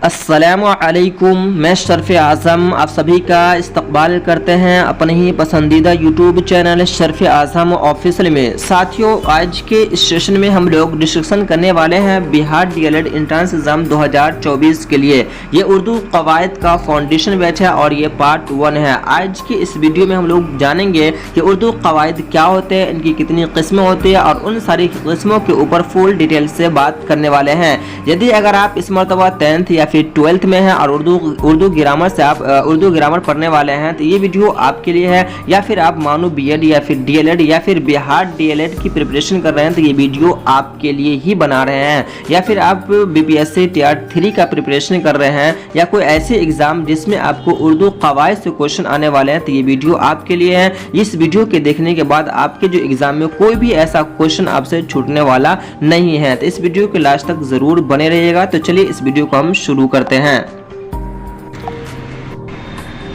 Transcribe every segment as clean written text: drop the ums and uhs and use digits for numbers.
अस्सलामु अलैकुम, मैं शर्फ आज़म आप सभी का इस्तकबाल करते हैं अपने ही पसंदीदा यूट्यूब चैनल शर्फ आज़म ऑफिशियल में। साथियों, आज के इस सेशन में हम लोग डिस्कशन करने वाले हैं बिहार डीएलएड एंट्रेंस एग्ज़ाम 2024 के लिए। ये उर्दू कवायद का फाउंडेशन बैच है और ये पार्ट 1 है। आज के इस वीडियो में हम लोग जानेंगे कि उर्दू कवायद क्या होते हैं, इनकी कितनी किस्में होती हैं और उन सारी किस्मों के ऊपर फुल डिटेल से बात करने वाले हैं। यदि अगर आप इस मरतबा 10th या फिर 12th में है और उर्दू ग्रामर से आप उर्दू ग्रामर पढ़ने वाले हैं तो ये वीडियो आपके लिए है। या फिर आप मानो बीएड या फिर डीएलएड या फिर बिहार डीएलएड की प्रिपरेशन कर रहे हैं तो ये वीडियो आपके लिए ही बना रहे हैं। या फिर आप बीपीएससी टियर 3 का प्रिपरेशन कर रहे हैं या कोई ऐसे एग्जाम जिसमें आपको उर्दू कवायद से क्वेश्चन आने वाले हैं तो ये वीडियो आपके लिए है। इस वीडियो के देखने के बाद आपके जो एग्जाम में कोई भी ऐसा क्वेश्चन आपसे छूटने वाला नहीं है, तो इस वीडियो के लास्ट तक जरूर बने रहिएगा। तो चलिए इस वीडियो को हम शुरू करते हैं।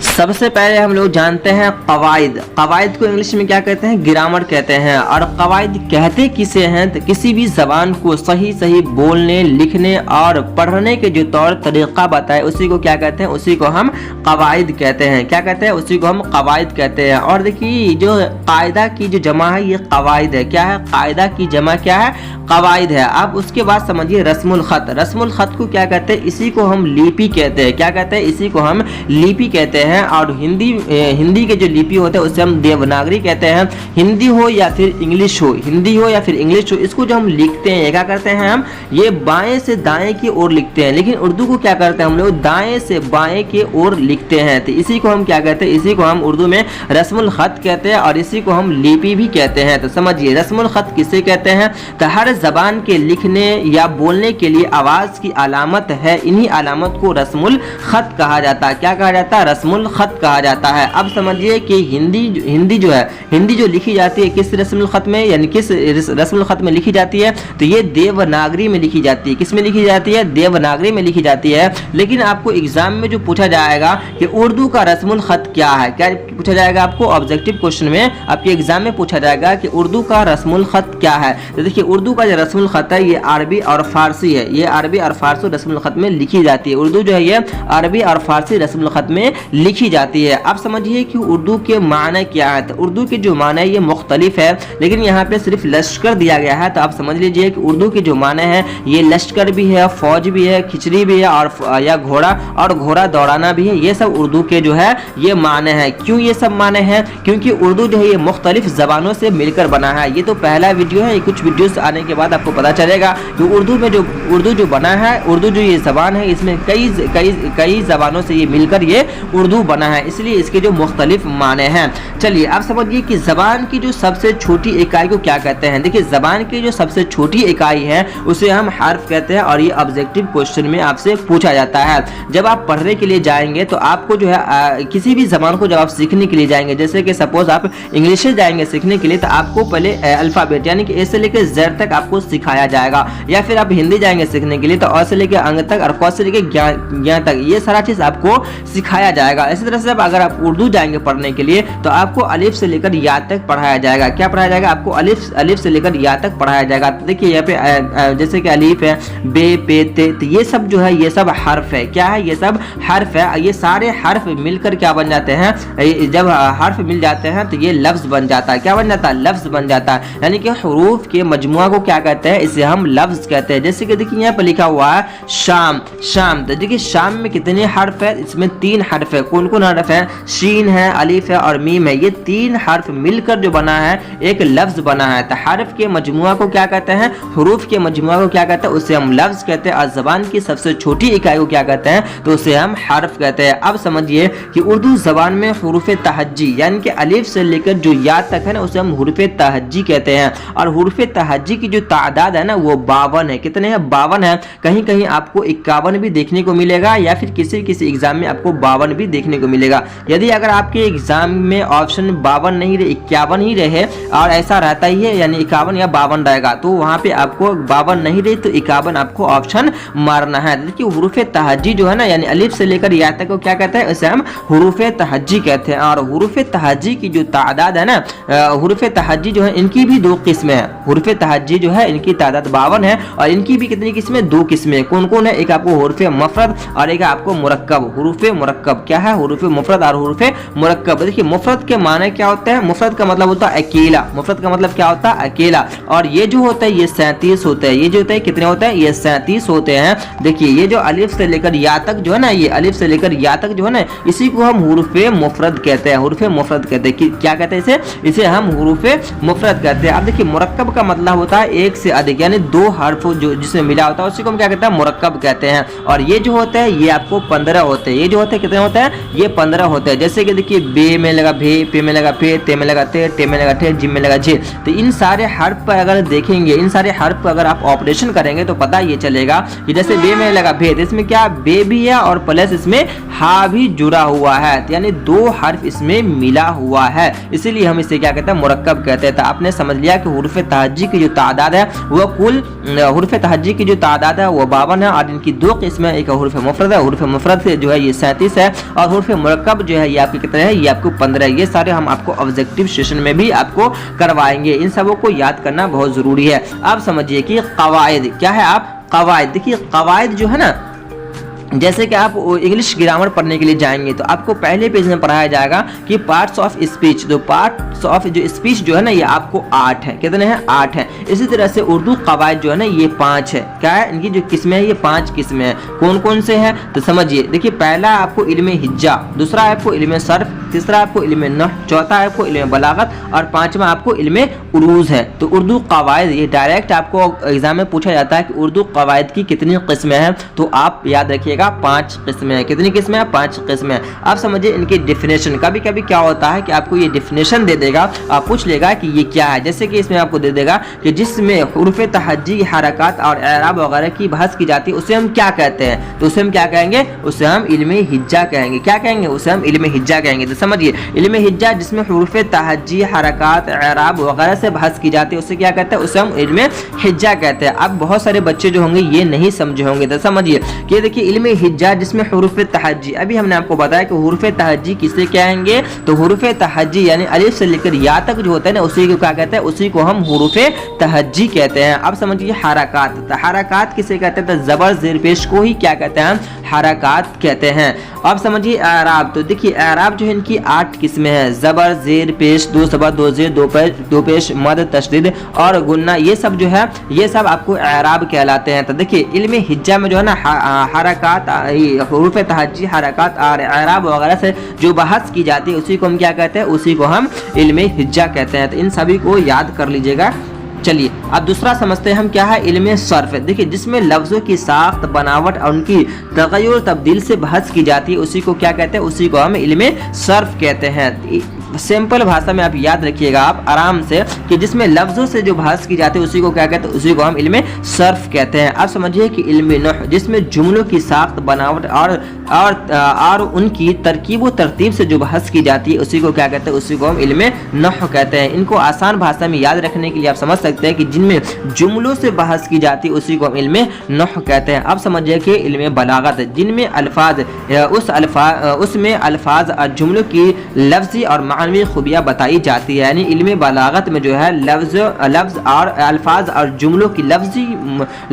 सबसे पहले हम लोग जानते हैं कवायद। कवायद को इंग्लिश में क्या कहते हैं? ग्रामर कहते हैं। और कवायद कहते किसे हैं? तो किसी भी जबान को सही सही बोलने, लिखने और पढ़ने के जो तौर तरीका बताए उसी को क्या कहते हैं? उसी को हम कवायद कहते हैं। क्या कहते हैं? उसी को हम कवायद कहते हैं। और देखिए, जो कायदा की जो जमा है ये कवायद है। क्या है? कायदा की जमा क्या है? कवायद है। अब उसके बाद समझिए रस्मुल खत। रस्मुल खत को क्या कहते हैं? इसी को हम लिपि कहते हैं। क्या कहते हैं? इसी को हम लिपि कहते हैं। और हिंदी के जो लिपि होते हैं उसे हम देवनागरी कहते हैं। हिंदी हो या फिर इंग्लिश हो, हिंदी हो या फिर इंग्लिश हो, इसको जो हम लिखते हैं क्या करते हैं? हम ये बाएं से दाएं की ओर लिखते हैं। लेकिन उर्दू को क्या करते हैं हम लोग? दाएं से बाएं की ओर लिखते हैं। तो इसी को हम क्या कहते हैं? इसी को हम उर्दू में रस्मुल खत कहते हैं और इसी को हम लिपि भी कहते हैं। तो समझिए रस्मुल खत किसे कहते हैं? तो हर जबान के लिखने या बोलने के लिए आवाज की अलामत है, इन्हीं अलामत को रस्मुल खत कहा जाता है। क्या कहा जाता है? रस्मुल खत कहा जाता है। अब समझिए कि हिंदी जो लिखी जाती है किस रस्मुल खत में, यानी किस रस्मुल खत में लिखी जाती है? तो ये देवनागरी में लिखी जाती है। किस में लिखी जाती है? देवनागरी में लिखी जाती है। लेकिन आपको एग्जाम में जो पूछा जाएगा कि उर्दू का रस्मुल खत क्या है, क्या पूछा जाएगा आपको? ऑब्जेक्टिव क्वेश्चन में आपके एग्जाम में पूछा जाएगा कि उर्दू का रस्मुल खत क्या है। तो देखिए, उर्दू का जो रस्मुल खत है ये अरबी और फारसी है। ये अरबी और फारसी रस्मुल खत में लिखी जाती है। उर्दू जो है ये अरबी और फारसी रस्मुल खत में लिखी जाती है। अब समझिए कि उर्दू के माने क्या है। तो उर्दू के जो माने ये मुख्तलिफ है, लेकिन यहाँ पे सिर्फ लश्कर दिया गया है। तो आप समझ लीजिए कि उर्दू के जो माने हैं ये लश्कर भी है, फौज भी है, खिचड़ी भी है और या घोड़ा दौड़ाना भी है। ये सब उर्दू के जो है ये माने हैं। क्यों ये सब माने हैं? क्योंकि उर्दू जो है ये मुख्तलिफ जबानों से मिलकर बना है। ये तो पहला वीडियो है, कुछ वीडियोस आने के बाद आपको पता चलेगा कि उर्दू जो बना है, उर्दू जो ये जबान है इसमें कई जबानों से ये मिलकर ये उर्दू बना है, इसलिए इसके जो मुख्तलिफ माने हैं। चलिए अब समझिए कि जबान की जो सबसे छोटी इकाई को क्या कहते हैं। देखिए, जबान की जो सबसे छोटी इकाई है उसे हम हर्फ कहते हैं और ये ऑब्जेक्टिव क्वेश्चन में आपसे पूछा जाता है। जब आप पढ़ने के लिए जाएंगे तो आपको जो है किसी भी जबान को जब आप सीखने के लिए जाएंगे, जैसे कि सपोज आप इंग्लिश से जाएंगे सीखने के लिए, तो आपको पहले अल्फाबेट यानी कि ए से लेकर जेड तक आपको सिखाया जाएगा। या फिर आप हिंदी जाएंगे सीखने के लिए तो अ से लेकर अंग तक और क से लेकर ज्ञ तक ये सारा चीज आपको सिखाया जाएगा। इसी तरह से अगर आप उर्दू जाएंगे पढ़ने के लिए तो आपको अलिफ से लेकर या तक पढ़ाया जाएगा। क्या पढ़ाया जाएगा? आपको अलिफ से लेकर या तक पढ़ाया जाएगा। तो देखिए यहाँ पे जैसे कि अलिफ है, बे, पे, ते, तो ये सब जो है ये सब हर्फ है। क्या है? ये सब हर्फ है। ये सारे हर्फ मिलकर क्या बन जाते हैं? जब हर्फ मिल जाते हैं तो ये लफ्ज बन जाता है। क्या बन जाता है? लफ्ज बन जाता है। यानी कि हुरूफ के मजमुआ को क्या कहते हैं? इसे हम लफ्ज कहते हैं। जैसे कि देखिए यहाँ पे लिखा हुआ है शाम। तो देखिए शाम में कितने हर्फ है? इसमें 3 हर्फ है। कौन कौन हर्फ है? शीन है, अलिफ है और मीम है। ये 3 हर्फ मिलकर जो बना है एक लफ्ज बना है। तो हर्फ के मजमुआ को क्या कहते हैं? हुरूफ के मजमुआ को क्या कहते हैं? उसे हम लफ्ज कहते हैं। और जबान की सबसे छोटी इकाई को क्या कहते हैं? तो उसे हम हर्फ कहते हैं। अब समझिए कि उर्दू जबान में हुरूफ तहज्जी यानी कि अलिफ से लेकर जो या तक है ना उसे हम हुरूफ तहज्जी कहते हैं। और हुरूफ तहज्जी की जो तादाद है ना वो 52 है। कितने हैं? 52 है। कहीं कहीं आपको 51 भी देखने को मिलेगा या फिर किसी एग्जाम में आपको 52 भी देखने को को मिलेगा। यदि अगर आपके एग्जाम में ऑप्शन 52 नहीं रहे, 51 ही रहे और ऐसा रहता ही है यानी 51 या 52 रहेगा, तो वहां पे आपको 52 नहीं रही तो 51 आपको ऑप्शन मारना है। देखिए हुरूफ तहज्जी जो है ना, यानी अलिफ से लेकर या तक को क्या कहते हैं, इसे हम हुरूफ तहज्जी कहते हैं। और हुरूफ तहज्जी की जो तादाद है ना, हुरूफ तहज्जी जो है इनकी भी 2 किस्में हैं। हुरूफ तहज्जी जो है इनकी तादाद 52 है और इनकी भी कितनी किस्में, 2 किस्में। कौन कौन है, एक आपको हुरूफ मुफरद और एक आपको मुरक्कब। हुरूफ मुरक्कब क्या है, हुरूफ मुफरद और हुरूफ मुरक्कब। देखिए मुफरद के माने क्या होते हैं, मुफरद का मतलब होता है अकेला, मुफरद का मतलब क्या होता है, अकेला। और ये जो होता है ये 37 होते हैं। ये जो होता है कितने होते हैं, ये 37 होते हैं। देखिए ये जो अलिफ से लेकर या तक जो है ना, ये अलिफ से लेकर या तक जो है ना, इसी को हम हुरूफ मुफरद कहते हैं, हुरूफ मुफरद कहते हैं। क्या कहते हैं इसे हम हुरूफ मुफरद कहते हैं। अब देखिए मुरक्कब का मतलब होता है 1 से अधिक, यानी 2 हर्फ जो जिसमें मिला होता है उसी को हम क्या कहते हैं, मुरक्कब कहते हैं। और ये जो होते हैं ये आपको 15 होते हैं। ये जो होते हैं कितने होते हैं, ये 15 होते हैं। जैसे कि देखिए बे में लगा भे, पे में लगा पे, ते में लगा ते, टे में लगा ठे, जिम में लगा जे। तो इन सारे हर्फ पर अगर देखेंगे, इन सारे हर्फ पर अगर आप ऑपरेशन करेंगे तो पता ये चलेगा कि जैसे बे में लगा भे, तो इसमें क्या बे भी है और प्लस इसमें हा भी जुड़ा हुआ है, यानी 2 हर्फ इसमें मिला हुआ है, इसीलिए हम इसे क्या कहते हैं, मुरक्कब कहते हैं। तो आपने समझ लिया कि हुरूफ तहज्जी की जो तादाद है वो कुल हुरूफ तहज्जी की जो तादाद है वो 52 है और इनकी 2 किस्में, एक हुरूफ मुफरद है, हुरूफ मुफरद से जो है ये 37 है और हुरूफ मुरक्कब जो है ये आपके कितने है, ये आपको 15 है। ये सारे हम आपको ऑब्जेक्टिव सेशन में भी आपको करवाएंगे, इन सबों को याद करना बहुत जरूरी है। आप समझिए कि कवायद क्या है, आप कवायद देखिए, कवायद जो है ना, जैसे कि आप इंग्लिश ग्रामर पढ़ने के लिए जाएंगे तो आपको पहले पेज में पढ़ाया जाएगा कि पार्ट्स ऑफ स्पीच। तो पार्ट्स ऑफ जो स्पीच जो है ना ये आपको 8 है, कितने हैं, 8 है। इसी तरह से उर्दू कवायद जो है ना ये 5 है। क्या है, इनकी जो किस्में हैं ये 5 किस्में हैं। कौन कौन से हैं, तो समझिए। देखिए पहला आपको इल्म हिज्जा, दूसरा आपको इल्म सर्फ, तीसरा आपको इल्म नहव, चौथा आपको इल्म बलागत और 5वां आपको इल्म उरूज है। तो उर्दू कवायद ये डायरेक्ट आपको एग्जाम में पूछा जाता है कि उर्दू कवायद की कितनी किस्में हैं, तो आप याद रखिएगा 5 किस्में हैं। कितनी किस्में हैं, 5 किस्में। आप समझिए इनकी डेफिनेशन, कभी कभी क्या होता है कि आपको ये डेफिनेशन दे देगा, आप पूछ लेगा कि ये क्या है। जैसे कि इसमें आपको दे देगा कि जिसमें हुरूफ तहज्जी की हरकत और एराब वगैरह की बहस की जाती है उसे हम क्या कहते हैं, तो उसे हम क्या कहेंगे, उसे हम इल्म हिज्जा कहेंगे। क्या कहेंगे, उसे हम इल्म हिज्जा कहेंगे। तो समझिए इल्म हिज्जा जिसमें हुरूफ तहज्जी हरकत एराब वगैरह से बहस की जाती है उसे क्या कहते हैं, उसे हम इल्म हिज्जा कहते हैं। अब बहुत सारे बच्चे जो होंगे ये नहीं समझे होंगे, तो समझिए कि देखिए इल्म हिज्जा जिसमें हुरूफ तहज्जी, अभी हमने आपको बताया कि हुरूफ तहज्जी किसे कहेंगे, तो हुरूफ तहज्जी यानी अलिफ से लेकर या तक जो होता है ना उसी को क्या कहते हैं, उसी को हम हुरूफ तहज्जी कहते हैं। अब समझिए हरकत, तो हरकत किसे कहते हैं, तो जबर जेर पेश को ही क्या कहते हैं, हरकत कहते हैं। अब समझिए एराब, तो देखिए एराब जो है इनकी 8 किस्में हैं, जबर जेर पेश, 2 जबर 2 जेर 2 पेश मद तशदीद और गुन्ना, ये सब जो है ये सब आपको एराब कहलाते हैं। तो देखिए इल्म हिज्जा में जो है ना हरकत, हुरूफ तहज्जी हरकत और एराब वगैरह से जो बहस की जाती है उसी को हम क्या कहते हैं, उसी को हम इल्म हिज्जा कहते हैं। तो इन सभी को याद कर लीजिएगा। चलिए अब दूसरा समझते हैं हम क्या है, इल्म सर्फ। देखिए जिसमें लफ्ज़ों की साख्त, बनावट और उनकी तगय्युर तब्दील से बहस की जाती है उसी को क्या कहते हैं, उसी को हम इल्म सर्फ कहते हैं। सिंपल भाषा में आप याद रखिएगा आप आराम से कि जिसमें लफ्ज़ों से जो बहस की जाती है उसी को क्या कहते हैं, उसी को हम इल्म सर्फ कहते हैं। अब समझिए कि इल्म नहव जिसमें जुमलों की साख्त, बनावट और उनकी तरकीब व तरतीब से जो बहस की जाती है उसी को क्या कहते हैं, उसी को हम इल्म नहव कहते हैं। इनको आसान भाषा में याद रखने के लिए आप समझ सकते हैं कि जिनमें जुमलों से बहस की जाती है उसी को हम इल्म नहव कहते हैं। अब समझिए कि इल्म बलागत जिनमें अल्फाज उसमें अल्फाज और जुमलों की लफ्ज़ी और मानवी खूबियाँ बताई जाती है। यानी इल्म बलागत में जो है लफ्ज़ और अल्फाज और जुमलों की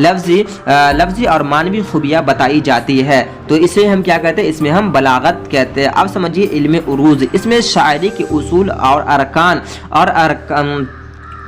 लफ्ज़ी और मानवी खूबियाँ बताई जाती है, तो इसे हम क्या कहते हैं, इसमें हम बलागत कहते हैं। अब समझिए इल्म उरूज, इसमें शायरी के उसूल और अरकान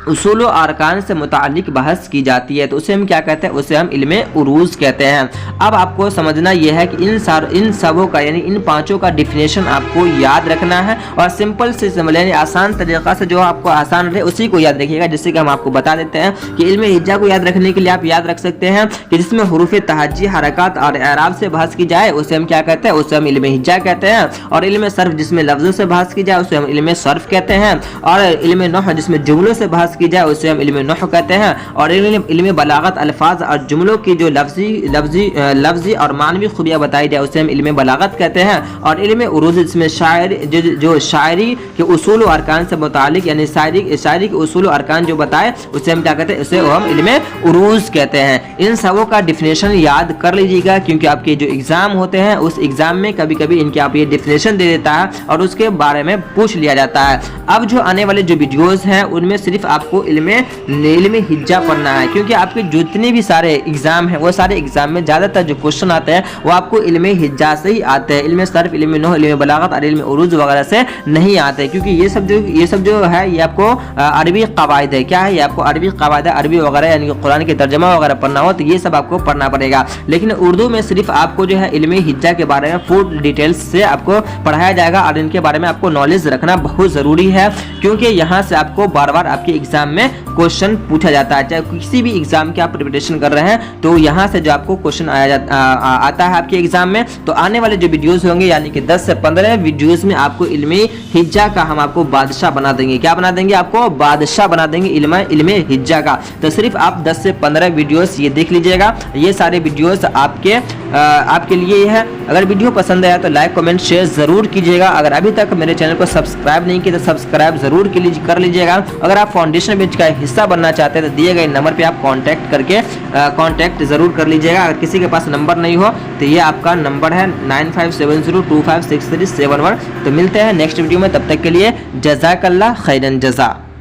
उसूल व अरकान से मुतालिक बहस की जाती है, तो उसे हम क्या कहते हैं, उसे हम इल्म उरूज कहते हैं। अब आपको समझना यह है कि इन सबों का यानी इन 5 का डिफिनेशन आपको याद रखना है और सिंपल से समझ यानी आसान तरीक़ा से जो आपको आसान रहे उसी को याद रखिएगा। जिससे कि हम आपको बता देते हैं कि इल्म हिज्जा को याद रखने के लिए आप याद रख सकते हैं कि जिसमें हुरूफ तहज्जी हरकत और एराब से बहस की जाए उसे हम क्या कहते हैं, उसे हम इल्म हिज्जा कहते हैं। और इल्म सर्फ जिसमें लफ्ज़ों से बहस की जाए उसे हम इल्म सर्फ कहते हैं। और इल्म नहव जिसमें जुमलों से बहस बहस की जाए उसे हम इल्म नहव कहते हैं, और इल्म बलागत अल्फाज और जुमलों की जो लफ्जी और मानवी खूबियाँ बताई जाए उसे हम इल्म बलागत कहते हैं, और इल्म उरूज इसमें जो शायरी के उसूल और अरकान से मुतालिक यानी शायरी के उसूल और अरकान जो बताए उसे हम क्या कहते हैं, उसे हम इल्म उरूज कहते हैं। इन सबों का डिफिनेशन याद कर लीजिएगा, क्योंकि आपके जो एग्जाम होते हैं उस एग्जाम में कभी कभी इनके आप ये डिफिनेशन दे देता है और उसके बारे में पूछ लिया जाता है। अब जो आने वाले जो वीडियोस हैं उनमें सिर्फ आपको इल्म हिज्जा पढ़ना है, क्योंकि आपके जितने भी सारे एग्जाम हैं वो सारे एग्जाम में ज़्यादातर जो क्वेश्चन आते हैं वो आपको इल्म हिज्जा से ही आते हैं, इल्म सर्फ, इल्म नहव, इल्म बलागत और इल्म उरूज वगैरह से नहीं आते, क्योंकि ये सब जो है ये आपको अरबी कवायद है। क्या है? ये आपको अरबी कवायद है, अरबी वगैरह यानी कि कुरान के तर्जमा वगैरह पढ़ना हो तो ये सब आपको पढ़ना पड़ेगा। लेकिन उर्दू में सिर्फ आपको जो है इल्म हिज्जा के बारे में फुल डिटेल्स से आपको पढ़ाया जाएगा, और इनके बारे में आपको नॉलेज रखना बहुत ज़रूरी है, क्योंकि यहाँ से आपको बार बार आपके एग्जाम में क्वेश्चन पूछा जाता है। चाहे किसी भी एग्जाम की आप प्रिपरेशन कर रहे हैं तो यहाँ से जो आपको क्वेश्चन आता है आपके एग्जाम में, तो आने वाले जो वीडियोस होंगे यानी कि 10 से 15 वीडियोस में आपको इल्म हिज्जा का हम आपको बादशाह बना देंगे। क्या बना देंगे? आपको बादशाह बना देंगे इल्म हिज्जा का। तो सिर्फ आप 10 से 15 वीडियोस ये देख लीजिएगा, ये सारे वीडियोस आपके लिए है। अगर वीडियो पसंद आया तो लाइक कमेंट शेयर जरूर कीजिएगा। अगर अभी तक मेरे चैनल को सब्सक्राइब नहीं किया तो सब्सक्राइब जरूर कर लीजिएगा। अगर आप फाउंडेशन बैच का हिस्सा बनना चाहते हैं तो दिए गए नंबर पे आप कांटेक्ट जरूर कर लीजिएगा। अगर किसी के पास नंबर नहीं हो तो ये आपका नंबर है 9570256371। तो मिलते हैं नेक्स्ट वीडियो में, तब तक के लिए जज़ाकल्लाह खैरन जज़ा।